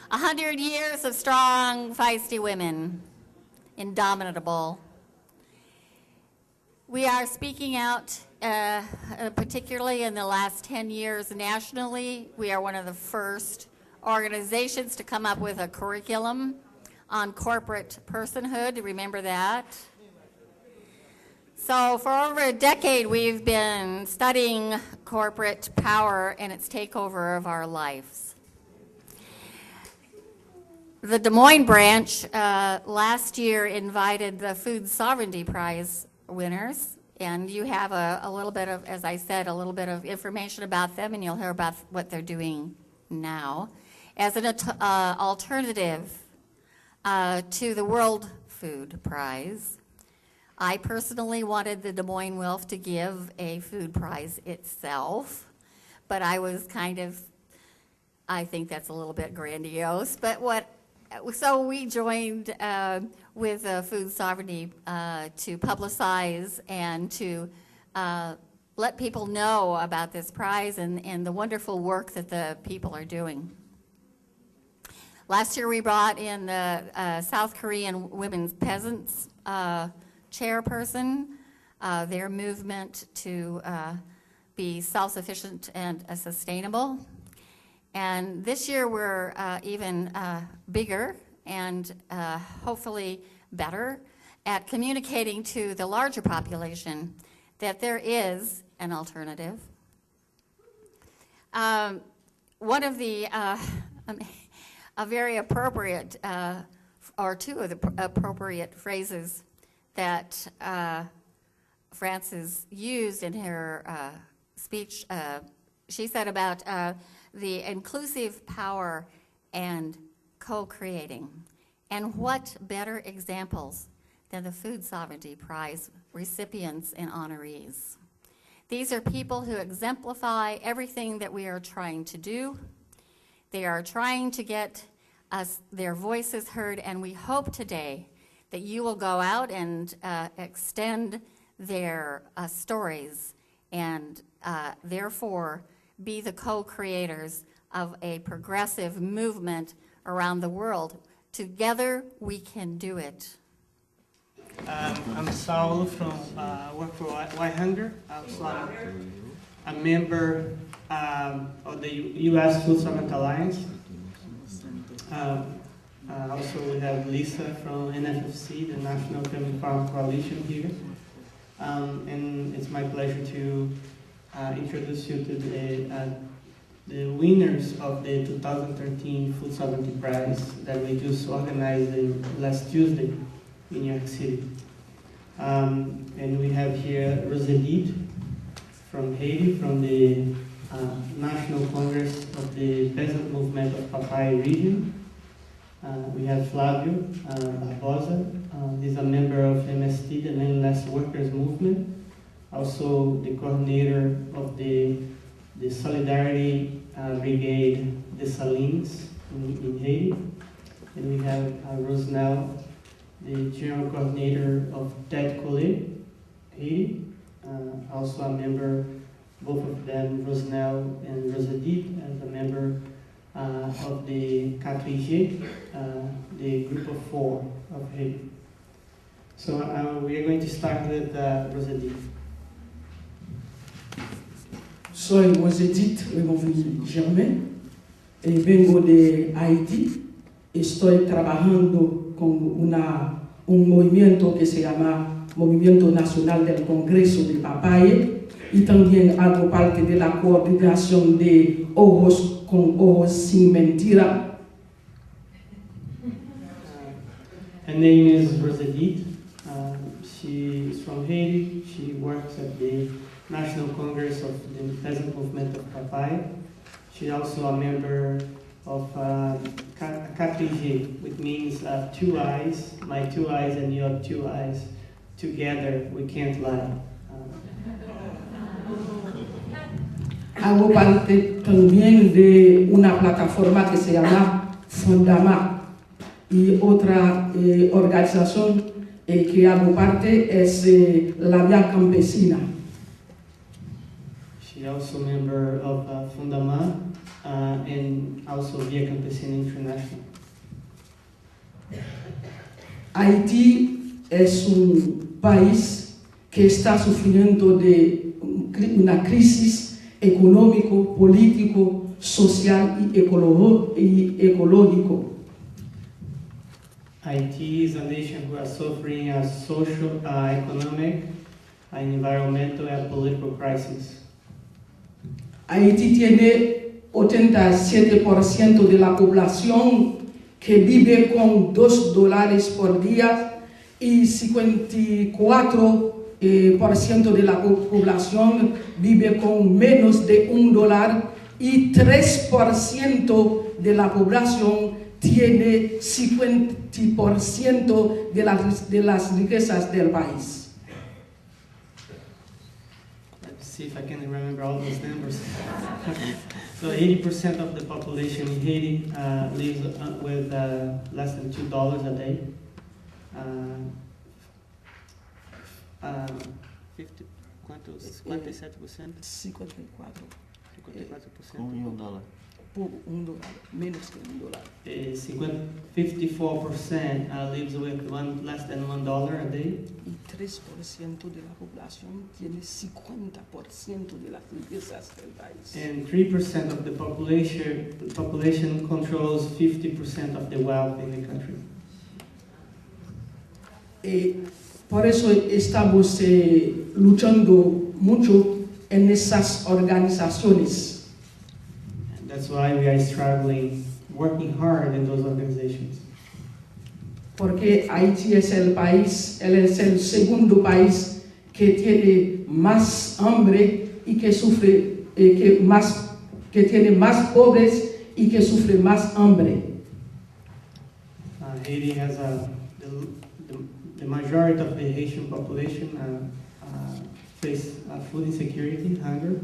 100 years of strong, feisty women, indomitable. We are speaking out, particularly in the last 10 years nationally. We are one of the first organizations to come up with a curriculum on corporate personhood. Remember that? So for over a decade, we've been studying corporate power and its takeover of our lives. The Des Moines branch last year invited the Food Sovereignty Prize winners, and you have a little bit of, as I said, a little bit of information about them, and you'll hear about what they're doing now as an alternative to the World Food Prize. I personally wanted the Des Moines WIPLF to give a food prize itself, but I was I think that's a little bit grandiose, but so we joined with Food Sovereignty to publicize and to let people know about this prize and the wonderful work that the people are doing. Last year we brought in the South Korean Women's Peasants chairperson, their movement to be self-sufficient and sustainable. And this year we're even bigger and hopefully better at communicating to the larger population that there is an alternative. One of the, a very appropriate, or two of the appropriate phrases that Frances used in her speech, she said about the inclusive power and co-creating. And what better examples than the Food Sovereignty Prize recipients and honorees. These are people who exemplify everything that we are trying to do. They are trying to get their voices heard, and we hope today that you will go out and extend their stories and therefore be the co-creators of a progressive movement around the world. Together, we can do it. I'm Saul from work for White Hunger. Also, a member of the U.S. Food Sovereignty Alliance. Also, we have Lisa from NFFC, the National Family Farm Coalition here. And it's my pleasure to introduce you to the winners of the 2013 Food Sovereignty Prize that we just organized last Tuesday in New York City. And we have here Rosedit from Haiti, from the National Congress of the Peasant Movement of Papaya region. We have Flavio Barbosa. He's a member of MST, the Landless Workers Movement. Also the coordinator of the Solidarity Brigade des Salines in Haiti. And we have Rosnell, the general coordinator of Ted Collet, Haiti. Also a member, both of them, Rosnell and Rosedit, as a member of the 4G, the group of 4 of Haiti. So we are going to start with Rosedit. Soy Rosedit Removili Germain y vengo de Haití. Estoy trabajando con un movimiento que se llama Movimiento Nacional del Congreso de Papaya y también hago parte de la coordinación de Ojos con Ojos Sin Mentira. Her name is Rosedit. She is from Haiti. She works at the National Congress of the Peasant Movement of Papaya. She's also a member of 4G, which means 2 eyes, my 2 eyes and your 2 eyes. Together, we can't lie. Hago parte también de una plataforma que se llama Fundama y otra organización que hago parte es la Vía Campesina. She's also a member of Fundama, and also Via Campesina International. Haití es un país que está sufriendo de una crisis económico, político, social y ecológico. Haiti is a nation who is suffering a social, economic, environmental, and political crisis. Haití tiene 87% de la población que vive con $2 por día y 54% de la población vive con menos de $1 y 3% de la población tiene 50% de las riquezas del país. Let's see if I can remember all those numbers. So 80% of the population in Haiti lives with less than $2 a day. 57%? 54. 54%. $1. Por $1, menos que $1. 54% lives with less than $1 a day. Y 3% de la población tiene 50% de las riquezas del país. And 3% of the population controls 50% of the wealth in the country. Por eso estamos luchando mucho en esas organizaciones. And that's why we are struggling, working hard in those organizations. Porque Haití es el país, él es el segundo país que tiene más hambre y que sufre, que tiene más pobres y que sufre más hambre. Haiti has the majority of the Haitian population face food insecurity, hunger,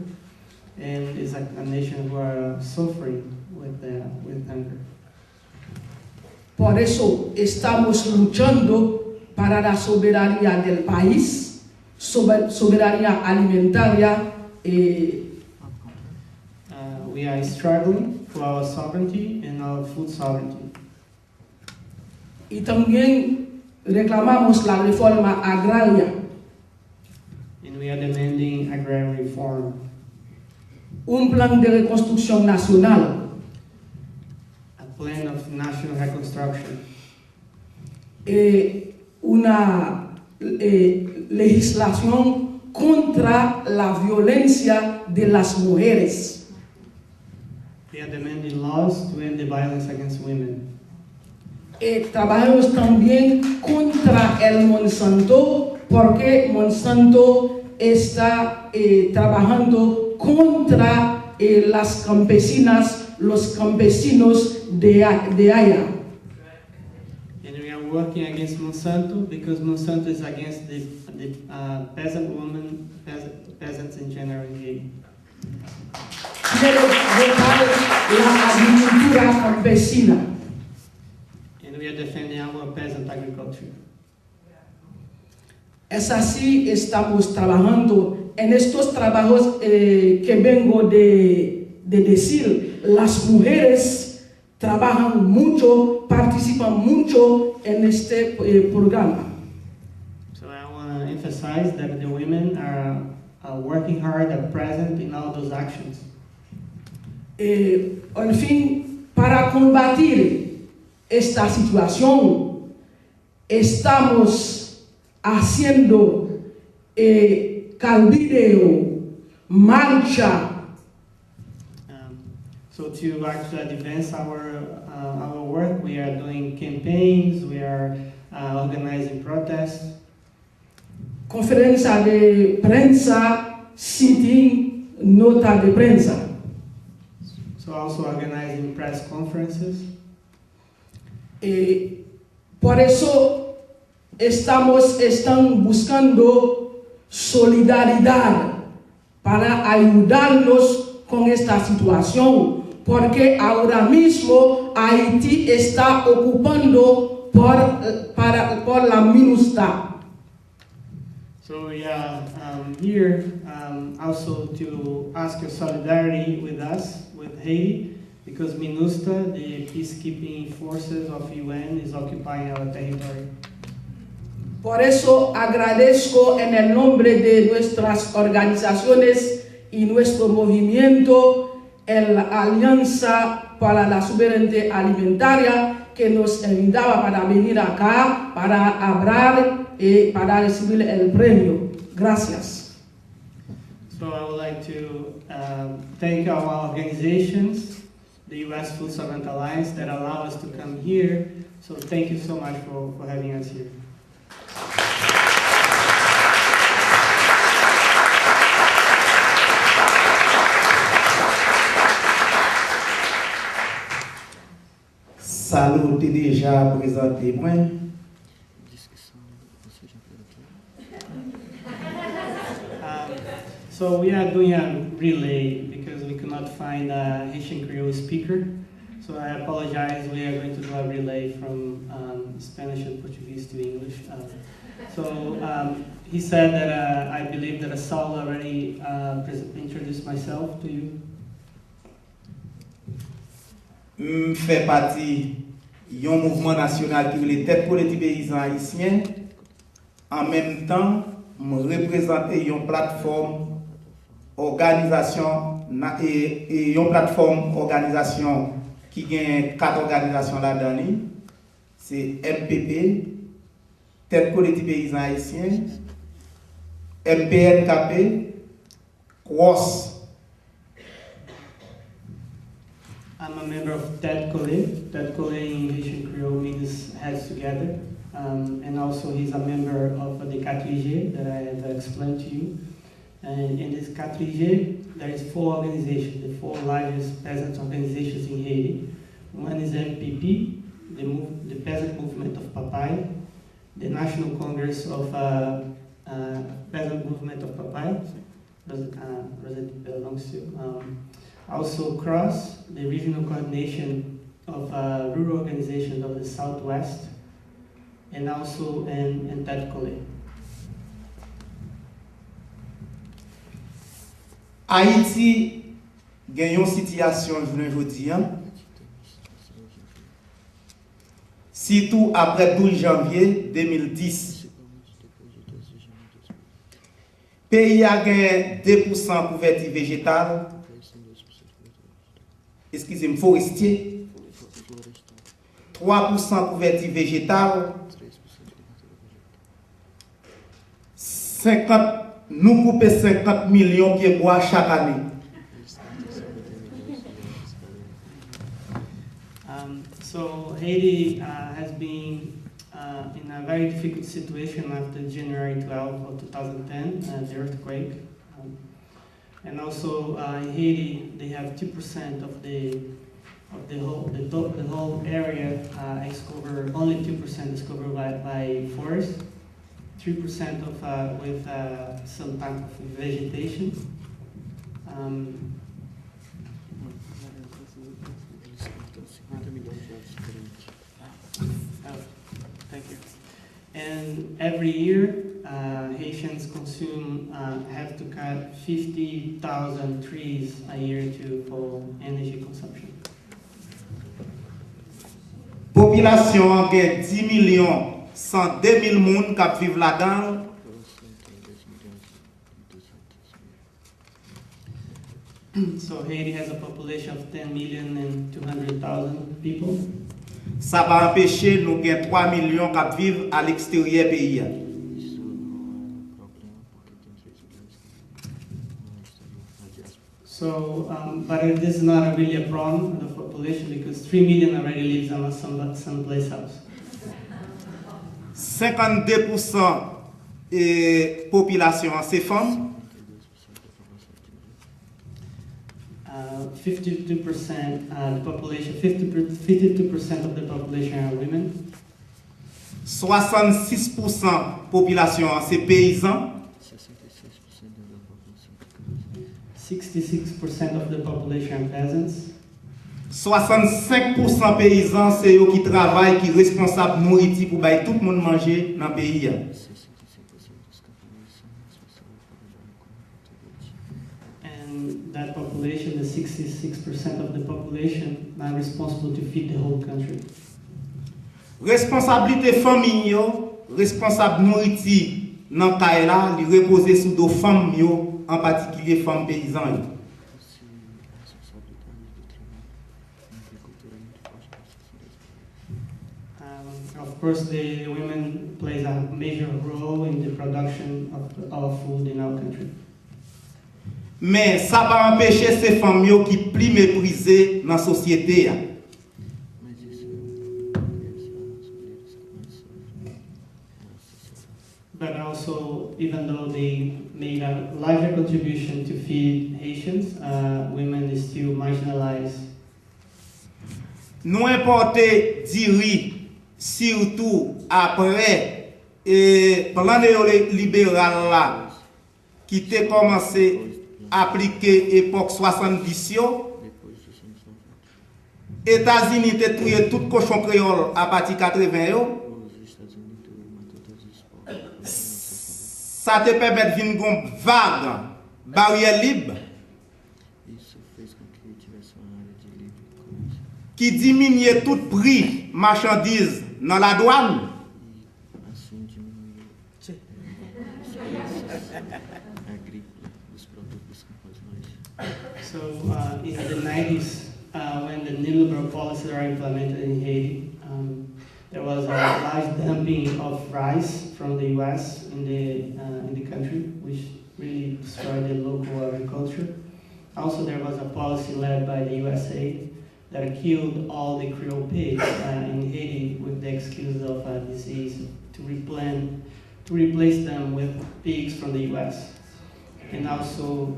and is a nation who are suffering with hunger. Por eso estamos luchando para la soberanía del país, soberanía alimentaria. We are struggling for our sovereignty and our food sovereignty. Y también reclamamos la reforma agraria, And we are demanding agrarian reform, un plan de reconstrucción nacional, a plan of national reconstruction, una legislación contra la violencia de las mujeres. we are demanding laws to end the violence against women. Trabajamos también contra el Monsanto, porque Monsanto está trabajando contra las campesinas, los campesinos de allá. And we are working against Monsanto because Monsanto is against the peasant women, peasants in general in Haiti. Quiere votar la agricultura campesina. And we are defending our peasant agriculture. Es así, estamos trabajando en estos trabajos que vengo de decir. Las mujeres trabajan mucho, participan mucho en este programa. So I want to emphasize that the women are working hard, are present in all those actions. En fin, para combatir esta situación, estamos haciendo calvideo, marcha. So to actually advance our work, we are doing campaigns, we are organizing protests, Conferencia de prensa, sitting, nota de prensa. so also organizing press conferences. Por eso están buscando solidaridad para ayudarnos con esta situación, porque ahora mismo Haití está ocupando por la MINUSTA. So we are here also to ask your solidarity with us, with Haiti, because MINUSTA, the peacekeeping forces of UN, is occupying our territory. Por eso agradezco en el nombre de nuestras organizaciones y nuestro movimiento, la Alianza para la Soberanía Alimentaria, que nos invitaba para venir acá, para hablar y para recibir el premio. Gracias. So I would like to thank our organizations, the U.S. Food Sovereignty Alliance, that allow us to come here. So thank you so much for having us here. Salut déjà présenté moi. So we are doing a relay because we could not find a Haitian Creole speaker. So I apologize, we are going to do a relay from Spanish and Portuguese to English. He said that I believe that Saul already introduced myself to you. Fait partie d'un mouvement national qui est tête politique paysan haïtien. En même temps, je représente une plateforme organisation et une plateforme organisation qui gagne 4 organisations là-dedans. C'est MPP, tête politique paysan haïtien, MPNKP, CROSS. I'm a member of Ted Collet. Ted Collet in Haitian Creole means heads together. And also he's a member of the 4G that I have explained to you. And in this 4G, there is 4 organizations, the 4 largest peasant organizations in Haiti. One is MPP, the Peasant Movement of Papai, the National Congress of Peasant Movement of Papai, Rosette belongs to. Also CROSS, the Regional Coordination of Rural Organizations of the Southwest, and also in Ted Collet. Haïti gagne une situation aujourd'hui, surtout après 12 janvier 2010. Le pays a gagné 2% couverture végétale, excusez-moi, forestier, 3% couverture végétale, 50, nous coupons 50 millions de pieds bois chaque année. So Haiti has been in a very difficult situation after January 12 of 2010, the earthquake. And also in Haiti, they have 2% of the whole area is covered. Only 2% is covered by forest. 3% of with some type of vegetation. Thank you. And every year, Haitians have to cut 50,000 trees a year for energy consumption. Population a 10 millions, 102 000 personnes qui vivent là-dedans. So Haiti has a population of 10,200,000 people. Ça va empêcher nous gagner 3 millions qui vivent à l'extérieur du pays. So, but this is not really a problem, the population, because 3 million already lives on someplace else. 52% de population c'est femmes. 52% the population, 52% of the population are women. 66% population c'est paysans. 66% of the population are peasants. 65% paysans c'est eux qui travaillent, qui responsables de nourriture pour bailler tout le monde manger dans le pays. And that population, the 66% 6% of the population are responsible to feed the whole country. Responsabilité famille yo, responsable nourriture dans kay la, li repose sous dos femmes yo, en particulier femmes paysans yo. Of course, the women plays a major role in the production of our food in our country. Mais ça va empêcher ces femmes yo qui plus méprisées dans la société. But also, even though they made a larger contribution to feed Haitians, women is still marginalized. Nous importer du riz, surtout après plan néolibéral là, qui était commencé à appliquer époque 70 yo. États-Unis te tué tout cochon créole à partir 80 yo. Ça te permet de venir une vague, barrière libre, qui diminue tout prix marchandises dans la douane. So in the 90s, when the neoliberal policies are implemented in Haiti, there was a large dumping of rice from the U.S. in the country, which really destroyed the local agriculture. Also, there was a policy led by the USA that killed all the Creole pigs in Haiti with the excuse of a disease to replace them with pigs from the U.S. And also,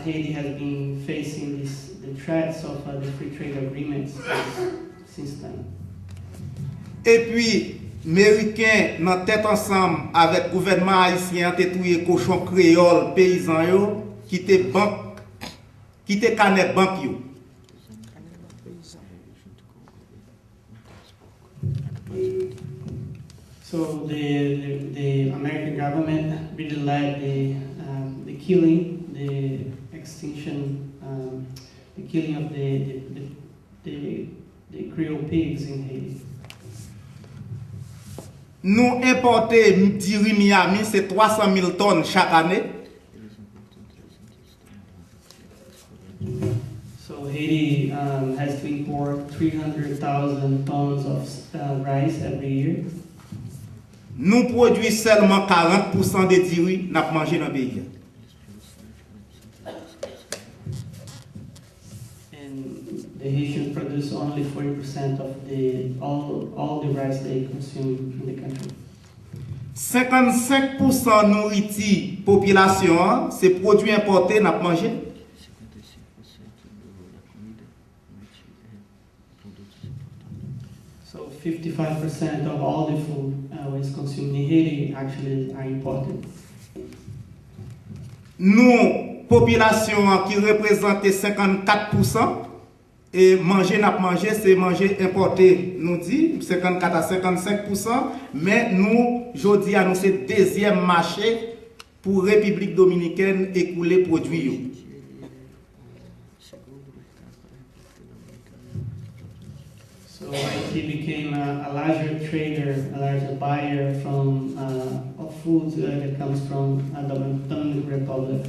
Haiti has been facing the threats of the free trade agreements since then. Et puis, Américains, dans tête ensemble avec le gouvernement haïtien, te touye cochon créole, paysans yo, qui te banque, qui te canet banque yo. So the American government really led the killing, the extinction, the killing of the Creole pigs in Haiti. Nous importer du riz Miami, c'est 300 000 tonnes chaque année. So Haiti has to import 300,000 tons of rice every year. Nous produisons seulement 40% de du riz n'a mangé dans le pays. The Haitians produce only 40% of all the rice they consume in the country. 55% nourriture population, c'est produits importés n'a mangé. So 55% of all the food is consumed in Haiti actually are imported. Nous, population qui représente 54%, et manger n'a mangé, c'est manger importé, nous dit 54 à 55%, mais nous, aujourd'hui, nous c'est le deuxième marché pour République Dominicaine écouler produits. So Haiti became a larger trader, a larger buyer from of food that comes from the Dominican Republic.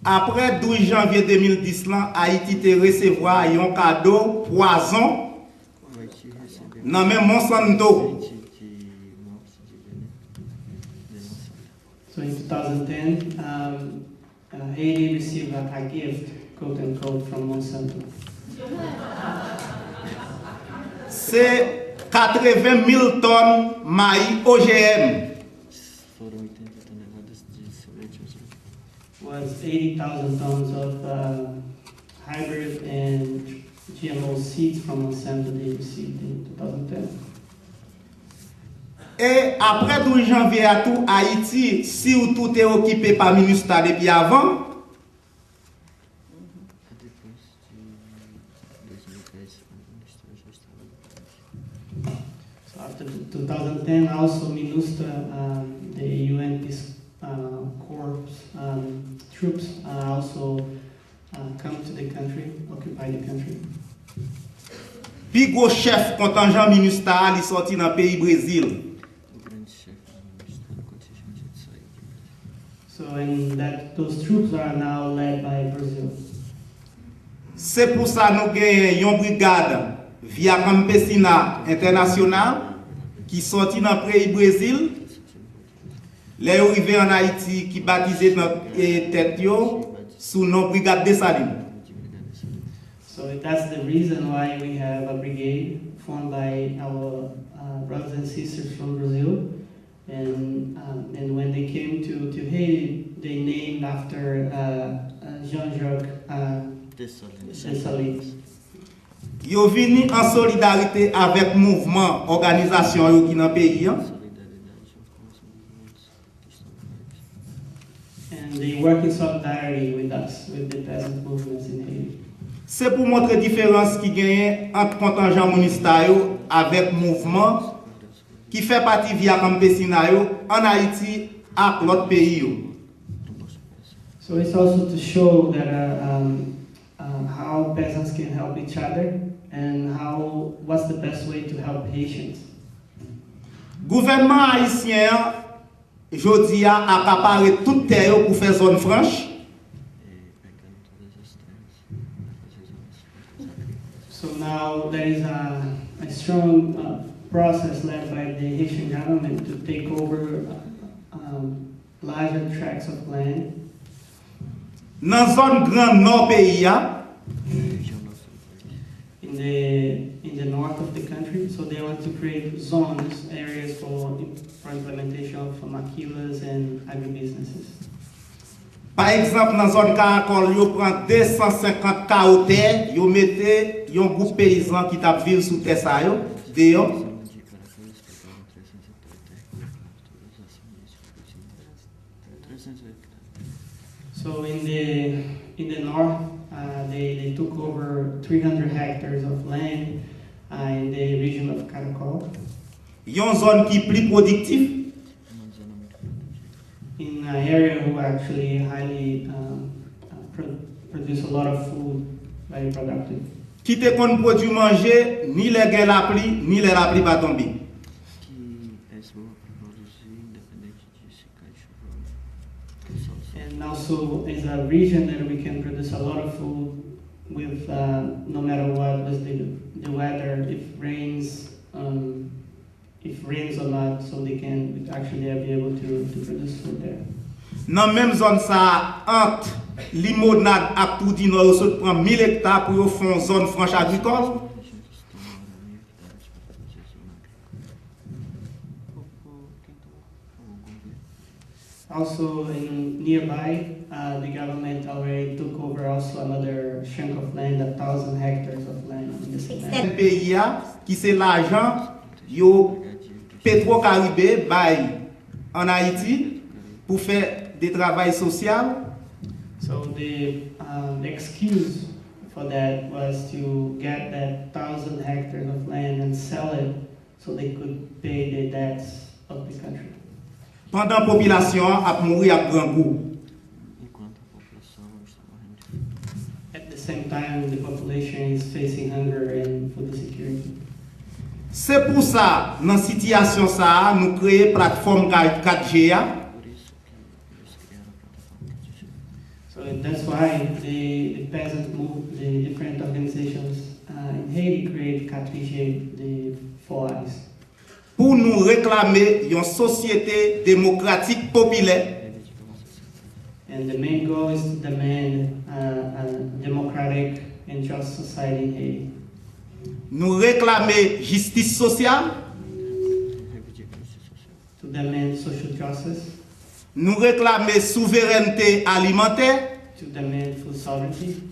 Après 12 janvier 2010, Haïti te recevoir un cadeau poison dans même Monsanto. So in 2010, Haiti received a gift, quote unquote, from Monsanto. C'est 80 000 tonnes maïs OGM. Was 80,000 tons of hybrid and GMO seeds from Monsanto they received in 2010. Et après 12 janvier à tout, Haïti, si ou tout est occupé par le ministère depuis avant, So after 2010, also MINUSTA, the UN corps troops also come to the country, occupy the country. Pi gros chef contingent MINUSTA li sorti dans pays Brésil. So and those troops are now led by Brazil. C'est pour ça nous gagnons une brigade via Campesina International qui sorti dans le pays Brésil. Les arrivés en Haïti qui baptisé notre tête sous nos brigades de Salines. So that's the reason why we have a brigade formed by our brothers and sisters from Brazil. And when they came to Haiti, they named after Jean-Jacques Dessalines. Yo vini en solidarité avec mouvement organisation yo qui dans pays. And they work in solidarity with us, with the peasant movements in Haiti. C'est pour montrer la différence qui gagne entre contingent MINUSTA avec mouvement qui fait partie via Campesina en Haïti et l'autre pays. So it's also to show that how peasants can help each other and what's the best way to help Haitians. Gouvernement haïtien jodi a accaparé toute terre pour faire zone franche. So now there is a strong process led by the Haitian government to take over larger tracts of land. Dans zone grand nord pays in the north of the country, so they want to create zones, areas for implementation of maquilas and agribusinesses. Par exemple, dans zone Caracol, yo prend 250 caotés, yo mette un groupe paysan qui t'a vivre sous terre ça yo, dehors. So in the north, they took over 300 hectares of land in the region of Caracol. Yon zone qui plus productive. In an area who actually highly produce a lot of food, very productive. Qui te kon produit manger, ni les gars la pli, ni les la pli pas tomber. And also is a region that we can produce a lot of food with no matter what was the weather, if rains or not, so they can actually be able to produce food there. Dans même zone ça entre limonade ak tout di nord se prend 1000 hectares pour faire zone franche agricole. Also in nearby, the government already took over also another chunk of land, 1,000 hectares of land in the same area. Pays qui c'est l'argent yo Petro-Caribé bay en Haïti pour faire des travail social. So the excuse for that was to get that 1,000 hectares of land and sell it so they could pay the debts of the country. Pendant la population a mouru à grand goût. At the same time, the population is facing hunger and food insecurity. C'est pour ça, dans cette situation, nous créons une plateforme 4G. So that's why the peasant movement, the different organizations in Haiti create 4G, the 4Is. Pour nous réclamer une société démocratique populaire. And the main goal is to demand a democratic and just society in Haiti. Nous réclamer justice sociale. To demand social justice. Nous réclamer souveraineté alimentaire. To demand food sovereignty.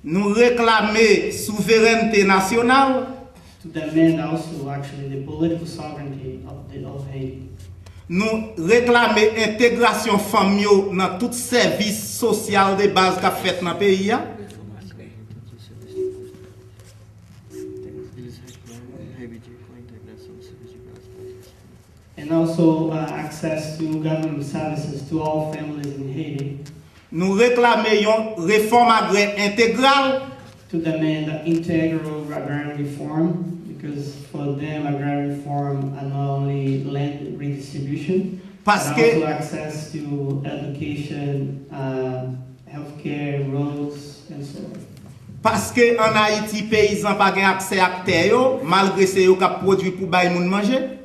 Nous réclamer souveraineté nationale. To demand also actually the political sovereignty of Haiti. Nous réclamer intégration familiale dans tout service social de base qu'a fait dans le pays. And also access to government services to all families in Haiti, nous réclamons une réforme agraire intégrale to demand integral agrarian reform, because for them agrarian reform are not only land redistribution, parce but que also access to education, healthcare, roads, and so on. Parce que en Haïti, paysans pas gain accès à terre yo, malgré c'est yo qui produit pour bay moun manger.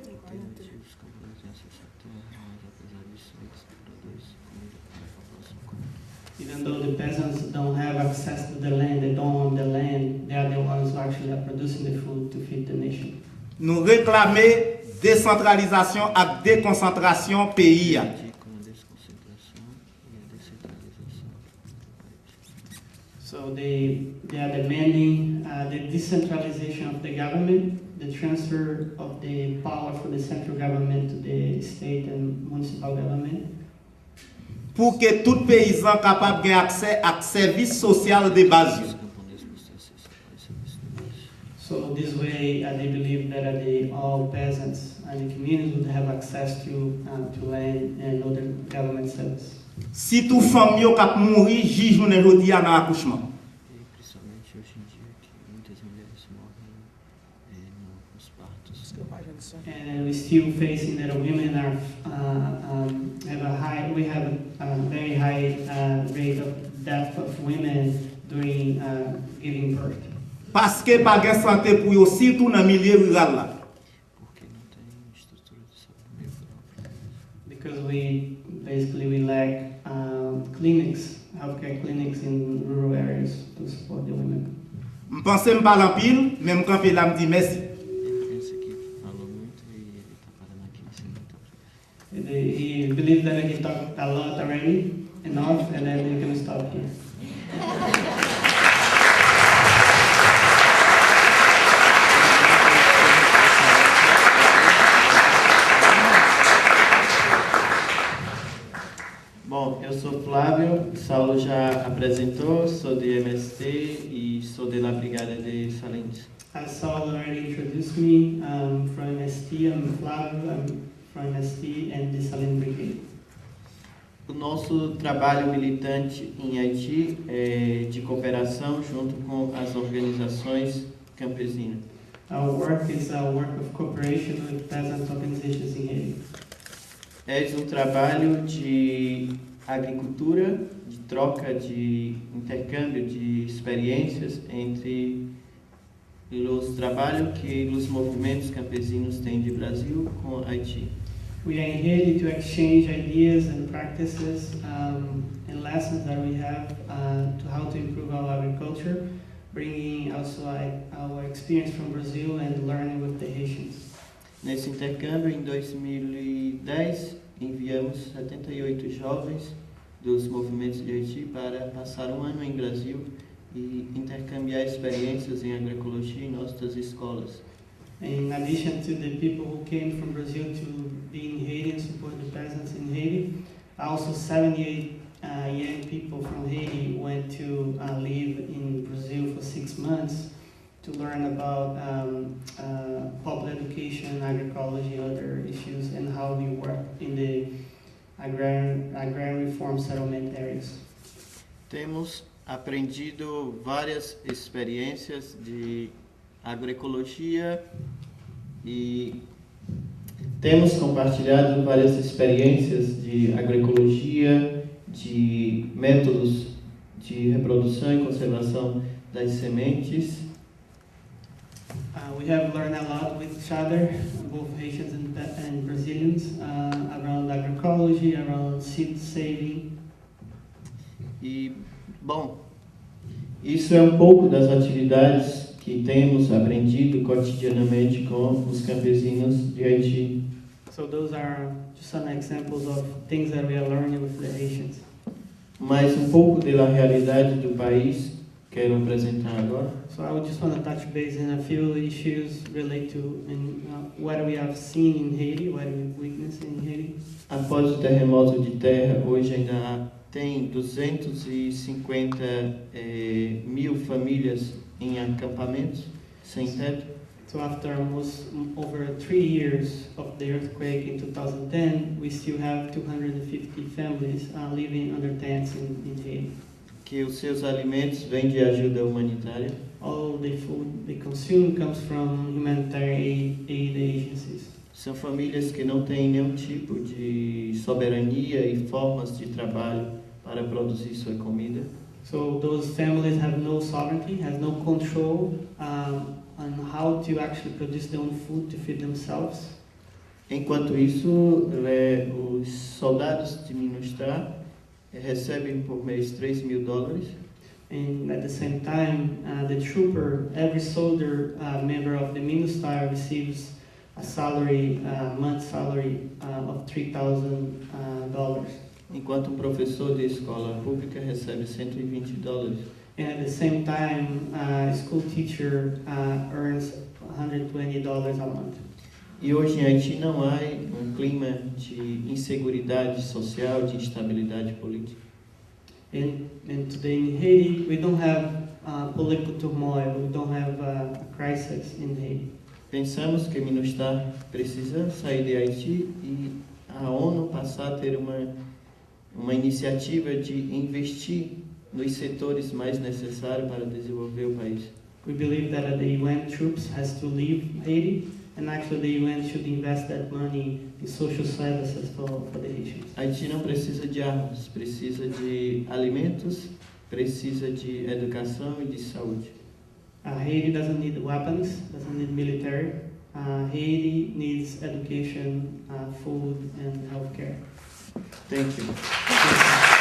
Even though the peasants don't have access to the land, they don't own the land, they are the ones who actually are producing the food to feed the nation. Nous réclamer décentralisation et déconcentration pays. So they are demanding the decentralization of the government, the transfer of the power from the central government to the state and municipal government, Pour que tout paysan capable gain accès à services sociaux de base. so this way they believe that all peasants and the communities would have access to land and other government service. Si tout femme yo k'ap mouri, journée jodi a nan accouchement. Principalmente hoje em dia que muitas mulheres morrem nos partos. And we're still facing that women are have a very high rate of death of women during giving birth. Parce que pas gain santé pour yo surtout dans milieu rural là. Porque não tem estrutura de saúde meio rural. Because we lack clinics, healthcare clinics in rural areas to support the women. M'pense m'parle en pile, même quand là me dit merci. Ele pensa que falou muito e ele está parando aqui sem muito. He believes that he talked a lot already, enough, and then he can stop here. Bom, eu sou Flávio, Saulo já apresentou, sou de MST e sou de la Brigada de Salentes. As Saul already introduced me, from MST, I'm Flavio, I'm from MST and the Saline Brigade. O nosso trabalho militante em Haiti é de cooperação junto com as organizações campesinas. Our work is a work of cooperation with peasant organizations in Haiti. É um trabalho de agricultura, de troca, de intercâmbio de experiências entre os trabalhos que os movimentos campesinos têm de Brasil com Haiti. We are in Haiti to exchange ideas and practices and lessons that we have to how to improve our agriculture, bringing also our experience from Brazil and learning with the Haitians. Nesse intercâmbio, em 2010, enviamos 78 jovens dos movimentos de Haiti para passar um ano em Brasil e intercambiar experiências em agroecologia em nossas escolas. In addition to the people who came from Brazil to be in Haiti and support the peasants in Haiti, also 78 young people from Haiti went to live in Brazil for 6 months to learn about public education, agroecology, other issues, and how we work in the agrarian reform settlement areas. Temos aprendido várias experiências de agroecologia e temos compartilhado várias experiências de agroecologia, de métodos de reprodução e conservação das sementes. We have learned a lot with each other, both Haitians and Brazilians, around agroecology, around seed saving. E, bom, isso é um pouco das atividades que temos aprendido cotidianamente com os campesinos de Haiti. So those are just some examples of things that we are learning with the Haitians. Mas um pouco da realidade do país quero apresentar agora. So I would just want to touch base in a few issues related to what we have seen in Haiti, what we witnessed in Haiti. Após o terremoto de terra, hoje ainda tem 250 mil famílias em acampamentos sem teto. So after over 3 years of the earthquake in 2010, we still have 250 families living under tents in Haiti. Que os seus alimentos vêm de ajuda humanitária. All the food they consume comes from humanitarian aid agencies. São famílias que não têm nenhum tipo de soberania e formas de trabalho para produzir sua comida. So those families have no sovereignty, has no control on how to actually produce their own food to feed themselves. Enquanto isso, os soldados de MINUSTAH recebem por mês $3.000. And at the same time, the trooper, every soldier member of the MINUSTAH receives a salary, month salary of $3,000. Enquanto um professor de escola pública recebe $120. And at the same time, a school teacher earns $120 a month. E hoje em Haiti não há clima de inseguridade social, de instabilidade política. And today in Haiti, we don't have political turmoil, we don't have a crisis in Haiti. Pensamos que MINUSTAH precisa sair de Haiti e a ONU passar a ter uma iniciativa de investir nos setores mais necessários para desenvolver o país. We believe that the UN troops has to leave Haiti, and actually the UN should invest that money in social services for the Haitians. Haiti não precisa de armas, precisa de alimentos, precisa de educação e de saúde. Haiti doesn't need weapons, doesn't need military. Haiti needs education, food, and healthcare. Thank you.